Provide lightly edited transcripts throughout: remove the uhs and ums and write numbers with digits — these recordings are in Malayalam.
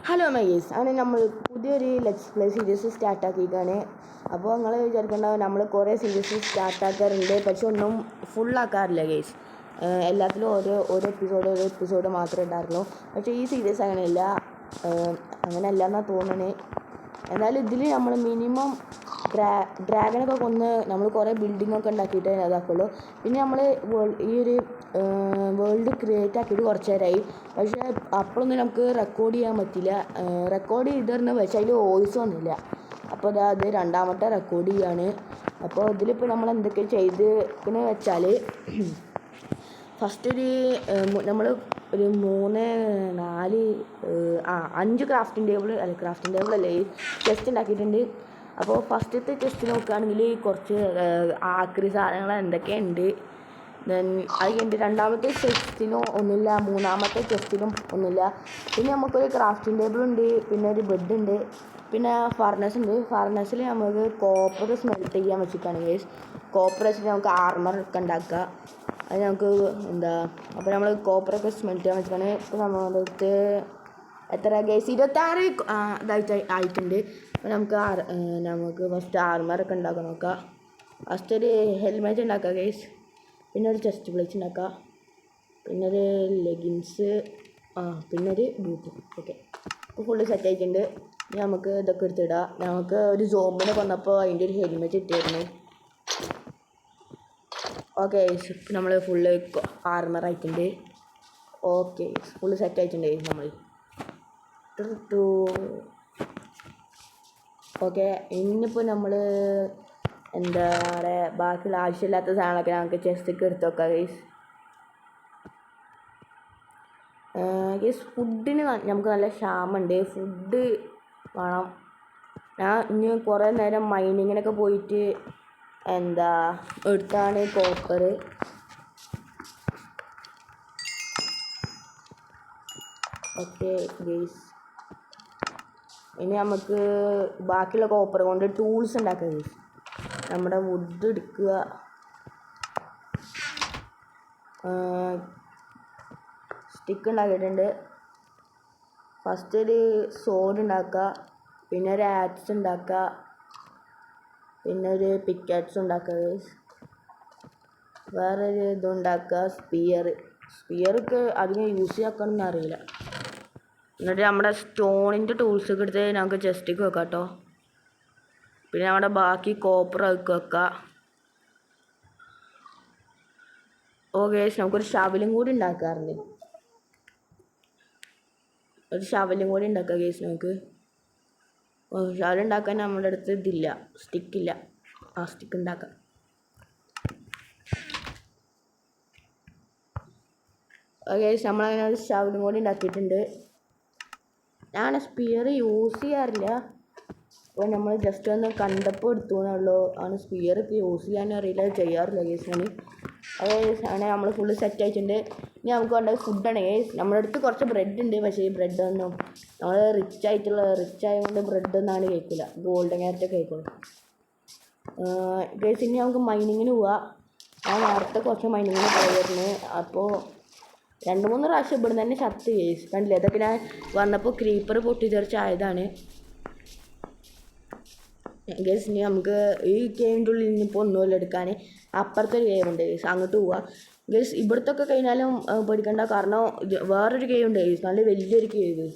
ഹലോ മൈഗേസ്, അങ്ങനെ നമ്മൾ പുതിയൊരു ലെറ്റ്സ് പ്ലേ സീരീസ് സ്റ്റാർട്ടാക്കിയിരിക്കുകയാണ്. അപ്പോൾ നിങ്ങൾ വിചാരിക്കേണ്ടാവും നമ്മൾ കുറേ സീരീസ് സ്റ്റാർട്ടാക്കാറുണ്ട്, പക്ഷെ ഒന്നും ഫുള്ളാക്കാറില്ല ഗേസ്. എല്ലാത്തിലും ഓരോ എപ്പിസോഡ് മാത്രമേ ഉണ്ടായിരുന്നുള്ളൂ. പക്ഷേ ഈ സീരീസ് അങ്ങനെയല്ല, അങ്ങനെയല്ല എന്നാണ് തോന്നുന്നത്. എന്നാലും ഇതിൽ നമ്മൾ മിനിമം ഡ്രാഗനൊക്കെ കൊന്ന് നമ്മൾ കുറേ ബിൽഡിങ്ങൊക്കെ ഉണ്ടാക്കിയിട്ടേ അതാക്കുള്ളൂ. പിന്നെ നമ്മൾ ഈ ഒരു വേൾഡ് ക്രിയേറ്റ് ആക്കിയിട്ട് കുറച്ച് നേരമായി. പക്ഷേ അപ്പോഴൊന്നും നമുക്ക് റെക്കോർഡ് ചെയ്യാൻ പറ്റില്ല. റെക്കോർഡ് ചെയ്തിരുന്നു, പക്ഷേ അതിൽ വോയിസ് വന്നില്ല. അപ്പോൾ അത് രണ്ടാമത്തെ റെക്കോർഡ് ചെയ്യാണ്. അപ്പോൾ ഇതിലിപ്പോൾ നമ്മൾ എന്തൊക്കെ ചെയ്തെന്ന് വെച്ചാൽ, ഫസ്റ്റ് നമ്മൾ ഒരു 5 ക്രാഫ്റ്റിംഗ് ടേബിൾ അല്ലേ ചെസ്റ്റ് ഉണ്ടാക്കിയിട്ടുണ്ട്. അപ്പോൾ ഫസ്റ്റത്തെ ചെസ്റ്റ് നോക്കുകയാണെങ്കിൽ കുറച്ച് ആക്രി സാധനങ്ങൾ എന്തൊക്കെയുണ്ട്. ദെൻ അത് കഴിഞ്ഞിട്ട് രണ്ടാമത്തെ ചെസ്റ്റിനും ഒന്നുമില്ല, മൂന്നാമത്തെ ചെസ്റ്റിനും ഒന്നുമില്ല. പിന്നെ നമുക്കൊരു ക്രാഫ്റ്റിംഗ് ടേബിൾ ഉണ്ട്, പിന്നെ ഒരു ബെഡ് ഉണ്ട്, പിന്നെ ഫർണസ് ഉണ്ട്. ഫർണസിൽ നമുക്ക് കോപ്പർ സ്മെൽറ്റ് ചെയ്യാൻ വെച്ചിട്ടാണ് ഗൈസ്. കോപ്പർ വെച്ചിട്ട് നമുക്ക് ആർമറൊക്കെ ഉണ്ടാക്കുക. അത് നമുക്ക് അപ്പോൾ നമ്മൾ കോപ്പറൊക്കെ സ്മെൽറ്റ് ചെയ്യാൻ വെച്ചിട്ടാണ്. ഇപ്പോൾ നമ്മുടെ അടുത്ത് എത്ര ഗൈസ് 26 ആയിട്ടുണ്ട്. അപ്പോൾ നമുക്ക് ഫസ്റ്റ് ആർമറൊക്കെ ഉണ്ടാക്കാൻ നോക്കാം. ഫസ്റ്റ് ഒരു ഹെൽമെറ്റ് ഉണ്ടാക്കാം ഗൈസ്, പിന്നെ ഒരു ചെസ്റ്റ് പ്ലേറ്റ് ഉണ്ടാക്കാം, പിന്നെ ഒരു ലെഗിൻസ്, പിന്നെ ഒരു ബൂട്ട്. ഓക്കെ, ഇപ്പോൾ ഫുള്ള് സെറ്റ് ആയിട്ടുണ്ട്. ഇനി നമുക്ക് ഇതൊക്കെ എടുത്തിടാം. നമുക്ക് ഒരു സോംബിനെ കൊന്നപ്പോൾ അതിൻ്റെ ഒരു ഹെൽമെറ്റ് ഇട്ടായിരുന്നു. ഓക്കെ, നമ്മൾ ഫുള്ള് ആർമർ ആയിട്ടുണ്ട്. ഓക്കെ, ഫുള്ള് സെറ്റ് ആയിട്ടുണ്ട് നമ്മൾ. ഓക്കെ, ഇന്നിപ്പോൾ നമ്മൾ എന്താ പറയുക, ബാക്കിയുള്ള ആവശ്യമില്ലാത്ത സാധനങ്ങളൊക്കെ നമുക്ക് ചെസ്റ്റൊക്കെ എടുത്ത് വെക്കാം ഗൈസ്. ഫുഡിന് നമുക്ക് നല്ല ക്ഷാമമുണ്ട്, ഫുഡ് വേണം. ഞാൻ ഇനി കുറേ നേരം മൈനിങ്ങിനൊക്കെ പോയിട്ട് എടുത്താണ് കോപ്പർ. ഓക്കെ ഗൈസ്, ഇനി നമുക്ക് ബാക്കിയുള്ള കോപ്പർ കൊണ്ട് ടൂൾസ് ഉണ്ടാക്കാം ഗൈസ്. നമ്മുടെ വുഡ് എടുക്കുക, സ്റ്റിക്ക് ഉണ്ടാക്കിയിട്ടുണ്ട്. ഫസ്റ്റ് ഒരു സോഡ് ഉണ്ടാക്കുക, പിന്നെ ഒരു ആക്സ് ഉണ്ടാക്കുക, പിന്നെ ഒരു പിക്കാക്സ് ഉണ്ടാക്കുക. വേറൊരു ഇതുണ്ടാക്കുക, സ്പിയറൊക്കെ അധികം യൂസ് ചെയ്യാക്കണമെന്ന് അറിയില്ല. എന്നിട്ട് നമ്മുടെ സ്റ്റോണിൻ്റെ ടൂൾസൊക്കെ എടുത്ത് നമുക്ക് ചെസ്റ്റിക്ക് വെക്കാം കേട്ടോ. പിന്നെ നമ്മുടെ ബാക്കി കോപ്പർ വെക്കാം. ഓക്കെ, നമുക്കൊരു ഷവലും കൂടി ഉണ്ടാക്കാറുണ്ട്. ഒരു ഷവലും കൂടി ഉണ്ടാക്കാം കേസ്. നമുക്ക് ഷവൽ ഉണ്ടാക്കാൻ നമ്മുടെ അടുത്ത് ഇതില്ല, സ്റ്റിക്കില്ല. സ്റ്റിക്ക് ഉണ്ടാക്കാം. ഓക്കെ, നമ്മളങ്ങനെ ഒരു ഷവലും കൂടി ഉണ്ടാക്കിയിട്ടുണ്ട്. ഞാൻ സ്പിയർ യൂസ് ചെയ്യാറില്ല, അപ്പോൾ നമ്മൾ ജസ്റ്റ് ഒന്ന് കണ്ടപ്പോൾ എടുത്തു എന്നുള്ളൂ. ആണ് സ്പിയറൊക്കെ യൂസ് ചെയ്യാനും അറിയില്ല, ചെയ്യാറില്ല കേസാണ്. അങ്ങനെ നമ്മൾ ഫുള്ള് സെറ്റ് ആയിട്ടുണ്ട്. ഇനി നമുക്ക് വേണ്ട ഫുഡാണ് കേസ്. നമ്മുടെ അടുത്ത് കുറച്ച് ബ്രെഡ് ഉണ്ട്, പക്ഷേ ഈ ബ്രെഡൊന്നും നമ്മൾ റിച്ച് ആയതുകൊണ്ട് ബ്രെഡൊന്നാണ് കഴിക്കില്ല, ഗോൾഡൻ ക്യാരറ്റൊക്കെ കഴിക്കുള്ളൂ കേസ്. ഇനി നമുക്ക് മൈനിങ്ങിന് പോവാം. ഞാൻ നേരത്തെ കുറച്ച് മൈനിങ്ങിന് പോയിരുന്നു. അപ്പോൾ 2-3 പ്രാവശ്യം ഇവിടുന്ന് തന്നെ ചത്ത് കേസ്. കണ്ടില്ലേ, അതൊക്കെ ഞാൻ വന്നപ്പോൾ ക്രീപ്പർ പൊട്ടിത്തെറിച്ചായതാണ് ഗേസ്. ഇനി നമുക്ക് ഈ ഗെയിമിൻ്റെ ഉള്ളിൽ നിന്നിപ്പോൾ ഒന്നുമില്ല എടുക്കാൻ. അപ്പുറത്തൊരു ഗെയിമുണ്ട് ഗേസ്, അങ്ങോട്ട് പോവാം ഗേസ്. ഇവിടുത്തൊക്കെ കഴിഞ്ഞാലും പേടിക്കണ്ട, കാരണം വേറൊരു ഗെയിമുണ്ട് ഗേസ്, നല്ല വലിയൊരു കേവ്.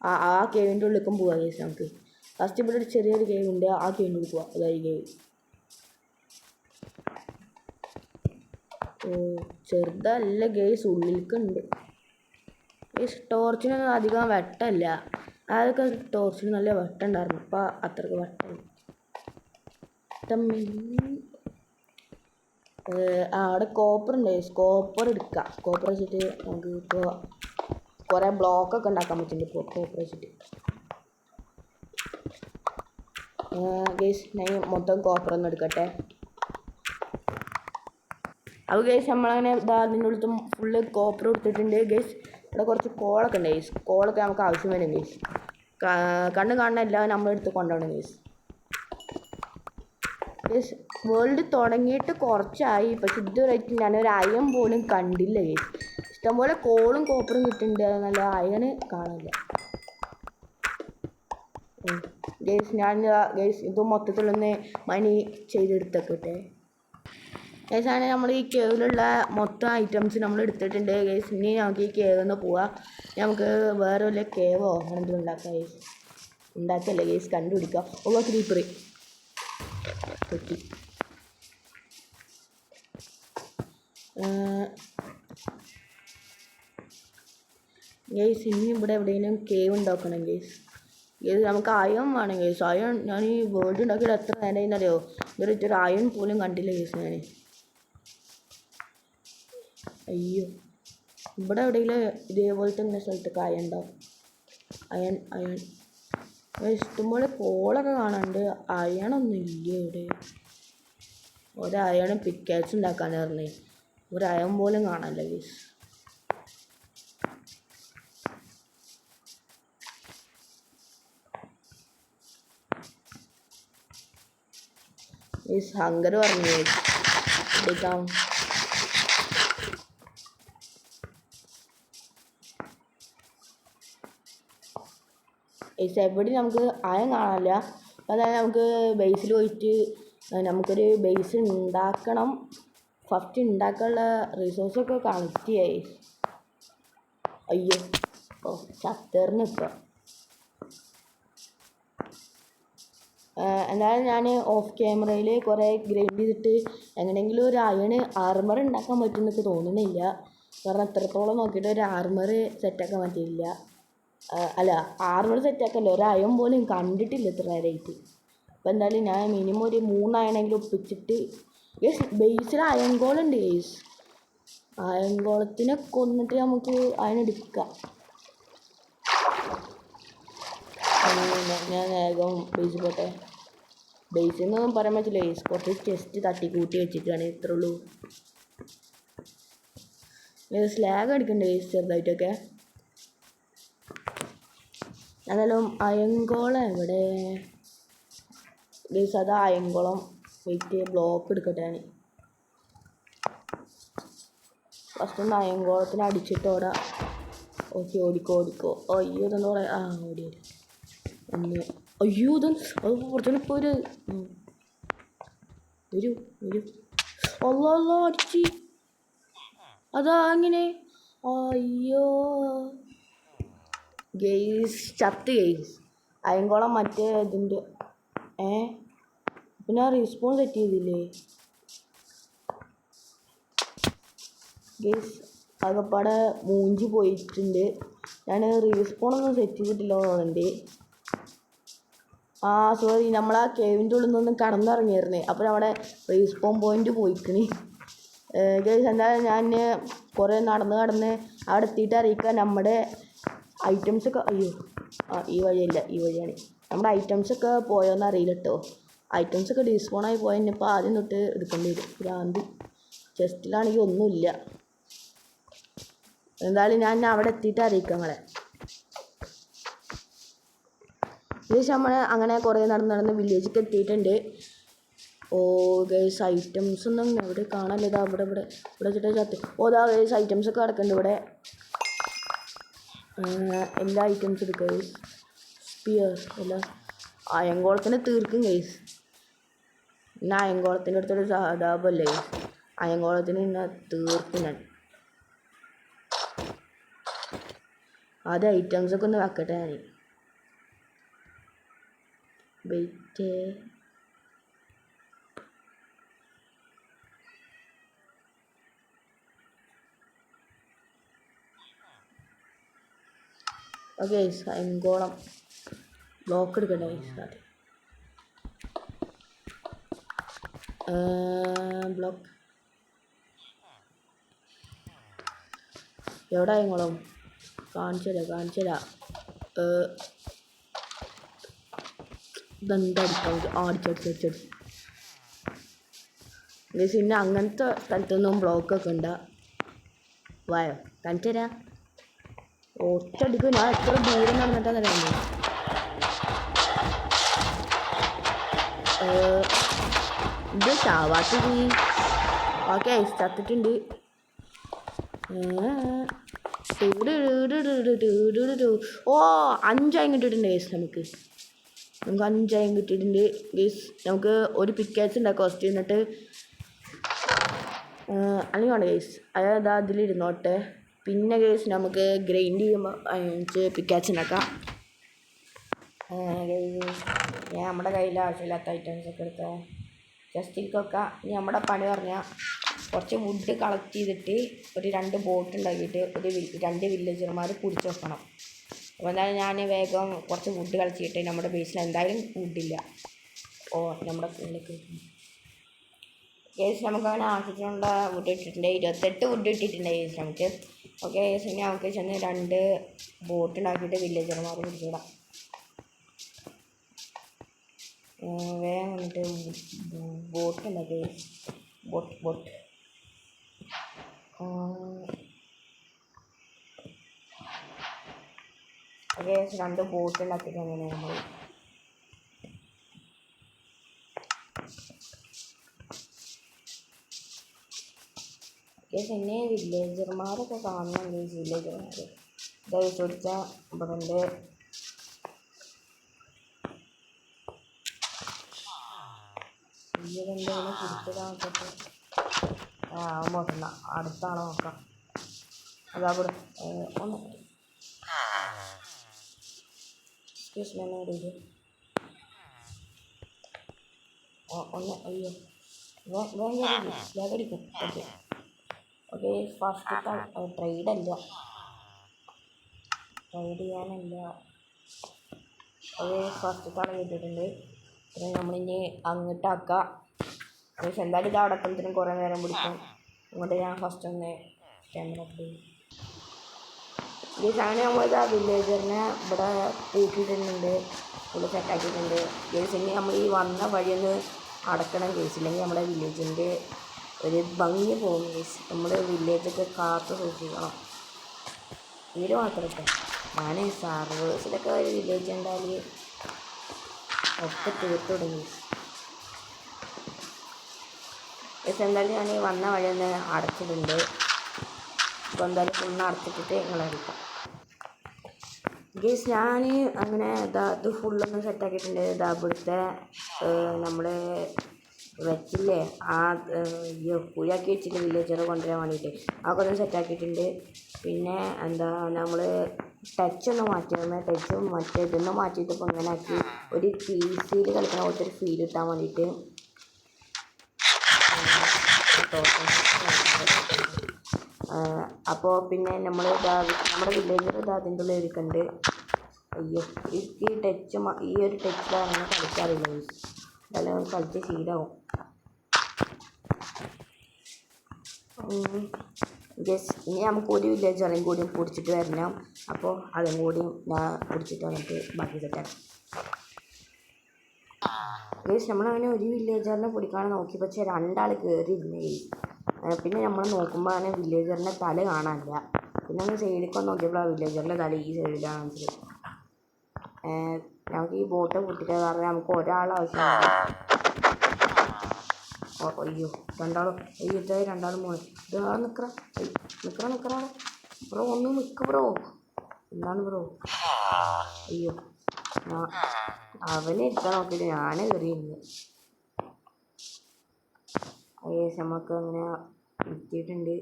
ആ കേവിൻ്റെ ഉള്ളിലേക്കും പോവാം ഗേസ്. നമുക്ക് ഫസ്റ്റ് ഇവിടെ ഒരു ചെറിയൊരു ഗെയിമുണ്ട്, ആ ഗെയിമിൻ്റെ ഉള്ളിൽ പോവാം. അതായത് ഗെയിം ചെറുതല്ല ഗേസ്, ഉള്ളിലേക്കുണ്ട് ഗേസ്. ടോർച്ചിനൊന്നും അധികം വെട്ടമില്ല, അതൊക്കെ ടോർച്ചിന് നല്ല വെട്ടമുണ്ടായിരുന്നു, അപ്പോൾ അത്രയ്ക്ക് വെട്ടമില്ല. അവിടെ കോപ്പർ ഉണ്ട്, കോപ്പർ എടുക്കുക. കോപ്പർ വെച്ചിട്ട് നമുക്ക് ഇപ്പോൾ കുറേ ബ്ലോക്കൊക്കെ ഉണ്ടാക്കാൻ പറ്റുന്നുണ്ട് ഇപ്പോൾ കോപ്പർ വെച്ചിട്ട് ഗേസ്. ഞാൻ മൊത്തം കോപ്പർ ഒന്ന് എടുക്കട്ടെ. അപ്പോൾ ഗേസ് നമ്മളങ്ങനെ അതിൻ്റെ ഉള്ളിൽ ഫുള്ള് കോപ്പർ എടുത്തിട്ടുണ്ട് ഗേസ്. ഇവിടെ കുറച്ച് കോളൊക്കെ ഉണ്ട് ഗേസ്, കോളൊക്കെ നമുക്ക് ആവശ്യം വരും ഗേസ്. കണ്ണ് കാണുന്ന എല്ലാം നമ്മളെടുത്ത് കൊണ്ടുപോകണം ഗേസ്. വേൾഡ് തുടങ്ങിയിട്ട് കുറച്ചായി, പക്ഷെ ഇതുവരെയായിട്ട് ഞാനൊരു അയൺ പോലും കണ്ടില്ല ഗേസ്. ഇഷ്ടംപോലെ കോളും കോപ്പറും കിട്ടുന്നുണ്ട്, നല്ല അയണ് കാണില്ല. ഗൈസ് ഞാൻ ഗൈസ് ഇത് മൊത്തത്തിലൊന്ന് മണി ചെയ്തെടുത്തേക്കട്ടെ. ഗൈസ് അങ്ങനെ നമ്മൾ ഈ കേവിലുള്ള മൊത്തം ഐറ്റംസ് നമ്മൾ എടുത്തിട്ടുണ്ട് ഗൈസ്. ഇനി നമുക്ക് ഈ കേവിൽ നിന്ന് പോവാം. നമുക്ക് വേറെ വല്ല കേവോ അങ്ങനെ എന്തെങ്കിലും ഉണ്ടാക്കാം ഗൈസ്. ഉണ്ടാക്കല്ലേ ഗൈസ്, കണ്ടുപിടിക്കാം. ഓ ക്രീപ്പർ പൊട്ടി. ഗൈസ് ഇനി ഇവിടെ എവിടെയെങ്കിലും കേവ് ഉണ്ടാക്കണം ഗൈസ്. ഗൈസ് നമുക്ക് അയൺ വേണം ഗൈസ്. അയൺ ഞാൻ ഈ വേൾഡ് ഉണ്ടാക്കിയിട്ട് എത്ര നേരം അറിയോ, ഇതൊരു അയൺ പോലും കണ്ടില്ല ഗൈസ് ഞാൻ. അയ്യോ, ഇവിടെ എവിടെയെങ്കിലും ഇതേപോലെ തന്നെ സ്ഥലത്തൊക്കെ അയൺ ഉണ്ടാവും. അയൺ ഇഷ്ടംപോലെ കോളൊക്കെ കാണാണ്ട് അയണൊന്നും ഇല്ല ഇവിടെ. ഒരയണും പിക്കാക്സ് ഉണ്ടാക്കാൻ പറഞ്ഞേ, ഒരയൺ പോലും കാണാനില്ല ഗൈസ്. ഗൈസ് ഹങ്കർ പറഞ്ഞു എടുക്കാം. ഗൈസ് എവിടെ നമുക്ക് അയൺ കാണാനില്ല. അതായത് നമുക്ക് ബേസിൽ പോയിട്ട് നമുക്കൊരു ബേസ് ഉണ്ടാക്കണം. ഫസ്റ്റ് ഉണ്ടാക്കാനുള്ള റിസോഴ്സൊക്കെ കളക്ട് ചെയ്യാം. അയ്യോ ഓ ചത്തേർന്ന് ഇപ്പം. എന്നാലും ഞാൻ ഓഫ് ക്യാമറയിൽ കുറേ ഗ്രൈൻഡ് ചെയ്തിട്ട് എങ്ങനെയെങ്കിലും ഒരു അയൺ ആർമർ ഉണ്ടാക്കാൻ പറ്റുമെന്നൊക്കെ തോന്നുന്നില്ല. കാരണം എത്രത്തോളം നോക്കിയിട്ട് ഒരു ആർമർ സെറ്റാക്കാൻ പറ്റിയില്ല. അല്ല ആർമർ സെറ്റാക്കല്ല, ഒരു അയൺ പോലും കണ്ടിട്ടില്ല ഇത്ര നേരമായിട്ട്. അപ്പോൾ എന്തായാലും ഞാൻ മിനിമം ഒരു 3 അയണെങ്കിലും ഒപ്പിച്ചിട്ട് ഗൈസ് ബേസിൽ അയൺ ഗോളുണ്ട് ഗൈസ്. അയൺ ഗോളത്തിനെ കൊന്നിട്ട് നമുക്ക് അയണെടുക്കാം. ഞാൻ വേഗം ബേസിൽ പോട്ടെ. ബേസിൽ നിന്നൊന്നും പറയാൻ പറ്റില്ല ഗൈസ്, കുറച്ച് ചെസ്റ്റ് തട്ടിക്കൂട്ടി വെച്ചിട്ടാണ്. ഇത്രേ ഉള്ളൂ. സ്ലാഗ് അടിക്കണ്ടേ ഗൈസ് ചെറുതായിട്ടൊക്കെ. എന്നാലും അയൺകോളം എവിടെ ഗൈസ്? അത് അയൺകോളം വെയിറ്റ് ബ്ലോക്ക് എടുക്കട്ടെ ഞാൻ. ഫസ്റ്റ് ഒന്ന് അയൺകോളത്തിന് അടിച്ചിട്ടോടാ. ഓക്കെ ഓടിക്കോ. അയ്യോ ഇതെന്താ പറയാ, ഓടി ഒന്ന്. അയ്യോ ഇത് അത് കുറച്ചപ്പോൾ ഒരു അല്ലോ അടിച്ച്. അതാ അങ്ങനെ. അയ്യോ ഗെയ്സ് ചത്ത് ഗെയ്സ്. അയൺകോളം മറ്റേ ഇതിൻ്റെ പിന്നെ റീസ്പോൺ സെറ്റ് ചെയ്തില്ലേ ഗെയ്സ്? ആകപ്പാടെ മൂഞ്ചി പോയിട്ടുണ്ട്. ഞാൻ റീസ്പോണൊന്നും സെറ്റ് ചെയ്തിട്ടില്ല തോന്നുന്നുണ്ട്. സോറി, നമ്മൾ ആ കേവിൻ്റെ ഉള്ളിൽ നിന്നൊന്നും കടന്നിറങ്ങിയായിരുന്നേ. അപ്പോൾ നമ്മുടെ റീസ്പോൺ പോയിൻ്റ് പോയിക്കണി ഗൈസ്. എന്തായാലും ഞാൻ കുറേ നടന്ന് അവിടെ എത്തിയിട്ട് അറിയിക്കാം നമ്മുടെ ഐറ്റംസൊക്കെ. അയ്യോ ഈ വഴിയല്ല, ഈ വഴിയാണ്. നമ്മുടെ ഐറ്റംസൊക്കെ പോയോന്ന് അറിയില്ല കേട്ടോ. ഐറ്റംസൊക്കെ ഡിസ്പോണായി പോയാൽ ഇപ്പോൾ ആദ്യം തൊട്ട് എടുക്കേണ്ടി വരും. ഭ്രാന്ത്. ചെസ്റ്റിലാണെങ്കിൽ ഒന്നുമില്ല. എന്തായാലും ഞാൻ അവിടെ എത്തിയിട്ട് അറിയിക്കാം നിങ്ങളെ. ഏകദേശം നമ്മൾ അങ്ങനെ കുറേ നടന്ന് വില്ലേജിലേക്ക് എത്തിയിട്ടുണ്ട്. ഓ ഗൈസ് ഐറ്റംസ് ഒന്നും എവിടെ കാണാനില്ല. ഇതാ ഇവിടെ വെച്ചിട്ട് ചത്ത്. ദാ ഗൈസ് ഐറ്റംസൊക്കെ കിടക്കുന്നുണ്ട് ഇവിടെ. എല്ലാ ഐറ്റംസും എടുക്കുക ഗൈസ്. സ്പിയർ എല്ലാം അയൺകോളത്തിനെ തീർക്കും ഗൈസ്. പിന്നെ അയൺകോളത്തിൻ്റെ അടുത്തൊരു സാധാപല്ലേ ഗൈസ്. അയൺകോളത്തിന് പിന്നെ തീർക്കും ഞാൻ. ആദ്യം ഐറ്റംസൊക്കെ ഒന്ന് വെക്കട്ടെ ഞാൻ. വെയിറ്റ്. ഓക്കെ അയൺകോളം ബ്ലോക്ക് എടുക്കണ്ടേ ആദ്യം. ബ്ലോക്ക് എവിടെ അയൺകോളം? കാണിച്ചു തരാം. ഇതെന്താ അടിച്ചടിച്ചടിച്ചടി ഗൈസ്. പിന്നെ അങ്ങനത്തെ സ്ഥലത്തൊന്നും ബ്ലോക്കൊക്കെ ഉണ്ടാ വായോ കാണിച്ചു തരാം. ഒറ്റടിക്കും. ഞാൻ എത്ര ദൂരം നടന്നിട്ടാണ് അറിയാമോ. ഇത് ചാവാത്തത്. ഓക്കെ ചത്തിട്ടുണ്ട്. ഓ 5 ഇട്ടിട്ടുണ്ട് ഗൈസ് നമുക്ക്. നമുക്ക് 5 അയൺ കിട്ടിയിട്ടുണ്ട് ഗൈസ്. നമുക്ക് ഒരു പിക്കാക്സ് ഉണ്ടാക്കാം ഫസ്റ്റ്. എന്നിട്ട് അല്ലെങ്കിൽ വേണ്ട ഗൈസ്, അതായത് അതിലിരുന്നോട്ടെ. പിന്നെ ഗൈസ് നമുക്ക് ഗ്രൈൻഡ് ചെയ്യുമ്പോൾ പിക്കാക്സ് ഉണ്ടാക്കാം. ഞാൻ നമ്മുടെ കയ്യിൽ ആവശ്യമില്ലാത്ത ഐറ്റംസ് ഒക്കെ എടുക്കാം. ജസ്റ്റ് വെക്കാം. ഇനി നമ്മുടെ പണി പറഞ്ഞാൽ കുറച്ച് വുഡ് കളക്ട് ചെയ്തിട്ട് ഒരു 2 ബോട്ട് ഉണ്ടാക്കിയിട്ട് ഒരു 2 വില്ലേജർമാർ പിടിച്ച് വെക്കണം. അപ്പോൾ എന്തായാലും ഞാൻ വേഗം കുറച്ച് വുഡ് കളക്ട് ചെയ്തിട്ട് നമ്മുടെ ബേസിൽ എന്തായാലും വുഡില്ല. നമ്മുടെ ഫോണിലേക്ക് കേസ് നമുക്ക് അങ്ങനെ ആവശ്യത്തിനുള്ള വുഡ് ഇട്ടിട്ടുണ്ട്. 28 വുഡ് ഇട്ടിട്ടുണ്ട് കേസ് നമുക്ക്. ഓക്കെ കേസ്, ഇനി നമുക്ക് ചെന്ന് 2 ബോട്ട് ഉണ്ടാക്കിയിട്ട് വില്ലേജർമാർ പിടിച്ചിടാം. വേഗം വന്നിട്ട് ബോട്ട് ഉണ്ടാക്കി ബോട്ട് ഓക്കെ 2 ബോട്ട് ഉണ്ടാക്കിയിട്ട് അങ്ങനെ നമ്മൾ പിന്നെ വില്ലേജർമാരൊക്കെ കാണുന്നുണ്ട്. വില്ലേജർമാർ ഇതാ ചോദിച്ചാൽ ഇവിടെ ഉണ്ട്. എന്തെങ്കിലും കുടിച്ചിടാൻ നോക്കണ്ട, അടുത്താണോ നോക്കാം. അതാ ഇവിടെ ഒന്ന് ഒന്ന് അയ്യോ വേഗടിക്കും. ഓക്കെ ഓക്കെ ഫസ്റ്റ് ട്രൈഡ് ചെയ്യാനല്ല. ഓക്കെ ഫസ്റ്റ് തള കിട്ടിയിട്ടുണ്ട്. പിന്നെ നമ്മളിനി അങ്ങോട്ടാക്കാം. എന്തായാലും ഇത് അടക്കത്തിനും കുറേ നേരം പിടിക്കും. അങ്ങോട്ട് ഞാൻ ഫസ്റ്റ് ഒന്ന് ക്യാമറ ഈ സാധനം നമ്മളിത് ആ വില്ലേജറിനെ ഇവിടെ കൂട്ടിയിട്ടുണ്ട്, ഫുള്ള് സെറ്റാക്കിയിട്ടുണ്ട്. കേസിന് നമ്മൾ ഈ വന്ന വഴിയൊന്ന് അടക്കണം കേസില്ലെങ്കിൽ നമ്മുടെ വില്ലേജിൻ്റെ ഒരു ഭംഗി പോകും കേസ്. നമ്മൾ വില്ലേജൊക്കെ കാത്തു സൂക്ഷിക്കണം. ഇതിൽ മാത്രമേ ഞാൻ സർവേഴ്സിലൊക്കെ ഒരു വില്ലേജ് ഉണ്ടായാൽ ഒക്കെ തീർത്തു തുടങ്ങി. പക്ഷെ എന്തായാലും ഞാൻ വന്ന വഴി ഒന്ന് അടച്ചിട്ടുണ്ട്. അപ്പോൾ എന്തായാലും ഫുള്ള് അടച്ചിട്ടിട്ട് നിങ്ങളെ എടുക്കാം ഗേസ്. ഞാൻ അങ്ങനെ ഇത് ഫുള്ളൊന്ന് സെറ്റാക്കിയിട്ടുണ്ട്. ഇവിടുത്തെ നമ്മൾ വെച്ചില്ലേ കുഴിയാക്കി വെച്ചിട്ട് വില്ലേജറെ കൊണ്ടുവരാൻ വേണ്ടിയിട്ട് അതൊക്കെ ഒന്ന് സെറ്റാക്കിയിട്ടുണ്ട്. പിന്നെ നമ്മൾ ടച്ചൊന്ന് മാറ്റിയിരുന്നു. ടച്ചും മറ്റേ ഇതൊന്നും മാറ്റിയിട്ട് ഇപ്പോൾ ഇങ്ങനെ ആക്കി ഒരു PC കളിക്കുന്ന പോലത്തെ ഒരു ഫീൽ കിട്ടാൻ വേണ്ടിയിട്ട്. അപ്പോൾ പിന്നെ നമ്മുടെ വില്ലേജർ അതിൻ്റെ ഉള്ളിൽ ഇരിക്കുന്നുണ്ട്. അയ്യോ ഈ ടച്ച് ഈ ഒരു ടച്ചിലാണ് അങ്ങനെ കളിക്കാറില്ല. അതെല്ലാം കളിച്ച് ശീലമാവും. ഇനി നമുക്ക് ഒരു വില്ലേജറും കൂടിയും പിടിച്ചിട്ട് വരണം. അപ്പോൾ അതും കൂടിയും ഞാൻ പിടിച്ചിട്ട് വന്നിട്ട് ബാക്കി സെറ്റാക്കാം. നമ്മളങ്ങനെ ഒരു വില്ലേജറിനെ പിടിക്കാൻ നോക്കി, പക്ഷേ 2 ആൾ കയറിയിരുന്നേ. പിന്നെ നമ്മൾ നോക്കുമ്പോൾ അങ്ങനെ വില്ലേജറിൻ്റെ തല കാണാനില്ല. പിന്നെ ഒന്ന് സൈഡിലേക്ക് നോക്കിയപ്പോൾ ആ വില്ലേജറിൻ്റെ തല ഈ സൈഡിലാണ് മനസ്സിലായി. നമുക്ക് ഈ ബോട്ട് പൊട്ടിക്കുക കാരണം നമുക്ക് ഒരാളാവശ്യമാണ്. അയ്യോ 2 ആളും ഇതായി 2 ആളും പോണേ. ഇതാ നിക്കറ ബ്രോ, ഒന്ന് നിൽക്ക് ബ്രോ. എന്താണ് ബ്രോ? അയ്യോ അവനെ ഇരിക്കാൻ നോക്കിയിട്ട് ഞാൻ കയറിയിരുന്നു. നമുക്ക് അങ്ങനെ എത്തിയിട്ടുണ്ട്.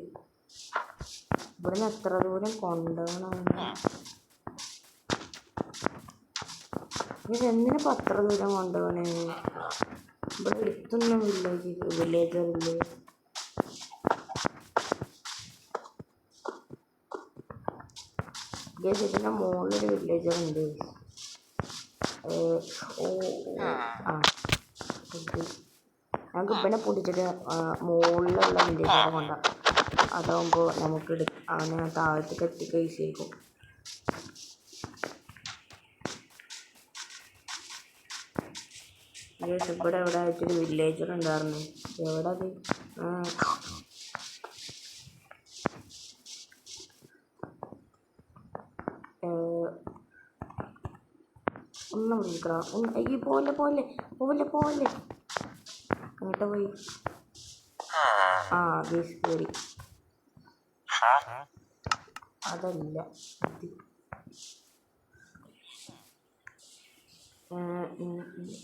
ഇവിടുന്ന് എത്ര ദൂരം കൊണ്ടുപോകണം? എന്തിനിപ്പോൾ അത്ര ദൂരം കൊണ്ടുപോകണേ? ഇവിടെ അടുത്തൊന്നും വില്ലേജറില്ലേ? ഇതിൻ്റെ മുകളിലൊരു വില്ലേജറുണ്ട്. നമുക്ക് ഇപ്പനെ പൊട്ടിച്ചിട്ട് മുകളിലുള്ള വില്ലേജറെ കൊണ്ടാക്കാം. അതാകുമ്പോൾ നമുക്ക് അവനെ താഴത്തേക്ക് എത്തിക്കാൻ ഈസി ആയിരിക്കും. ഇവിടെ ആയിട്ടൊരു വില്ലേജർ ഉണ്ടായിരുന്നു. എവിടെ അത്? ഒന്നും വിളിക്കണം. ഈ പോലെ അങ്ങോട്ട് പോയി. ഗേസ് കയറി. അതല്ല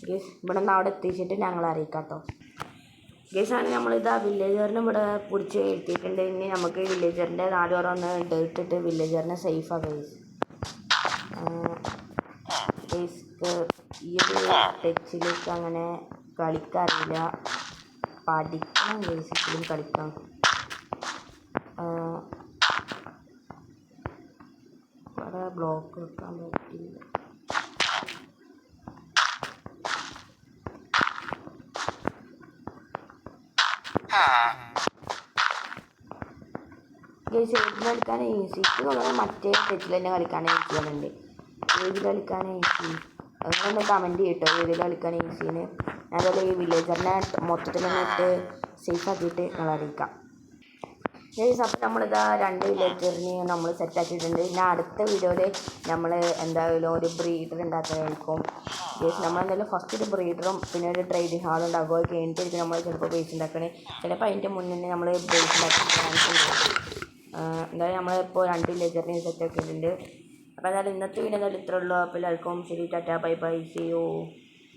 ഗേസ് ഇവിടെ നിന്ന് അവിടെ എത്തിച്ചിട്ട് ഞങ്ങൾ അറിയിക്കാം കേട്ടോ. ഗേസാണ് നമ്മളിതാ വില്ലേജറിനെ ഇവിടെ പിടിച്ച് എത്തിയിട്ടുണ്ട്. ഇനി നമുക്ക് വില്ലേജറിൻ്റെ 4 ഓവർ ഒന്ന് ഇട്ടിട്ട് വില്ലേജറിനെ സേഫാക്കാം ഗേസ്. ഈ ഒരു ടച്ചിലേക്ക് അങ്ങനെ കളിക്കാറില്ല, പഠിക്കണം ബേസിക്കലും കളിക്കണം. ഇവിടെ ബ്ലോക്ക് വെക്കാൻ പറ്റില്ല. ഗേസ് ഏതിൽ കളിക്കാൻ ഈസി തോന്നുന്നത് മറ്റേ ടച്ചിൽ തന്നെ കളിക്കാൻ ഈസി ആണുണ്ട്. ഏതിൽ കളിക്കാൻ ഈസി അങ്ങനെയൊന്ന് കമൻറ്റ് ചെയ്യട്ടോ, ഏതിൽ കളിക്കാൻ ഈസിന്ന്. ഞാനതുപോലെ ഈ വില്ലേജറിനെ മൊത്തത്തിൽ തന്നെ ഇട്ട് സേഫ് ആക്കിയിട്ട് നിങ്ങൾ അറിയിക്കാം ഗേസ്. അപ്പം നമ്മളിതാ 2 വില്ലേജറിനെ നമ്മൾ സെറ്റാക്കിയിട്ടുണ്ട്. പിന്നെ അടുത്ത വീഡിയോയിൽ നമ്മൾ എന്തായാലും ഒരു ബ്രീഡർ ഉണ്ടാക്കാനായിരിക്കും ഗേസ്. നമ്മളെന്തായാലും ഫസ്റ്റ് ഒരു ബ്രീഡറും പിന്നെ ഒരു ട്രേഡിങ് ഹാളും ഉണ്ടാകും. അത് കഴിഞ്ഞിട്ടായിരിക്കും നമ്മൾ ചിലപ്പോൾ ബേസ് ഉണ്ടാക്കണേ. ചിലപ്പോൾ അതിൻ്റെ മുന്നേ നമ്മൾ ബേസ് ഉണ്ടാക്കി എന്തായാലും നമ്മളിപ്പോൾ 2 വില്ലേജറിനെ സെറ്റാക്കിയിട്ടുണ്ട്. അപ്പോൾ എന്തായാലും ഇന്നത്തെ വീഡിയോ എന്തായാലും ഇത്രയുള്ളൂ. അപ്പോൾ എല്ലാവർക്കും ശരി, tata, bye bye, see U.